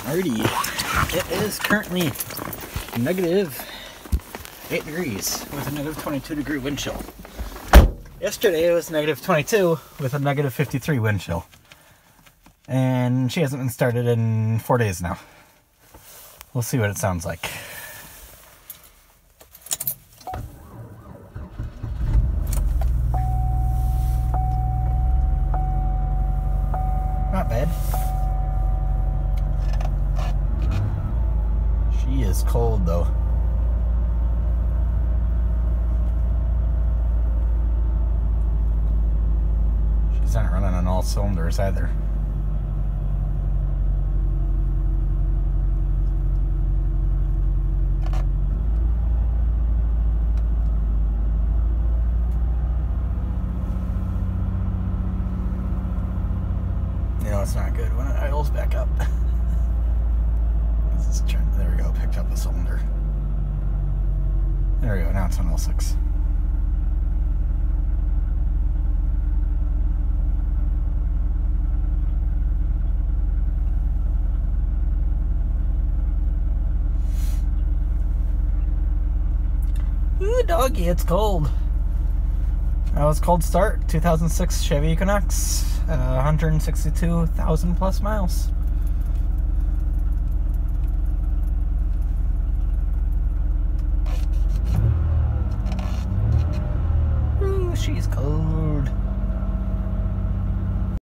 Alrighty, it is currently negative 8 degrees with a negative 22 degree wind chill. Yesterday it was negative 22 with a negative 53 wind chill. And she hasn't been started in 4 days now. We'll see what it sounds like. Not bad. She is cold though. She's not running on all cylinders either. You know, it's not good when it idles back up. There we go, picked up the cylinder. There we go, now it's on L6. Ooh, doggy, it's cold. That was cold start, 2006 Chevy Equinox, 162,000 plus miles. Ooh, she's cold.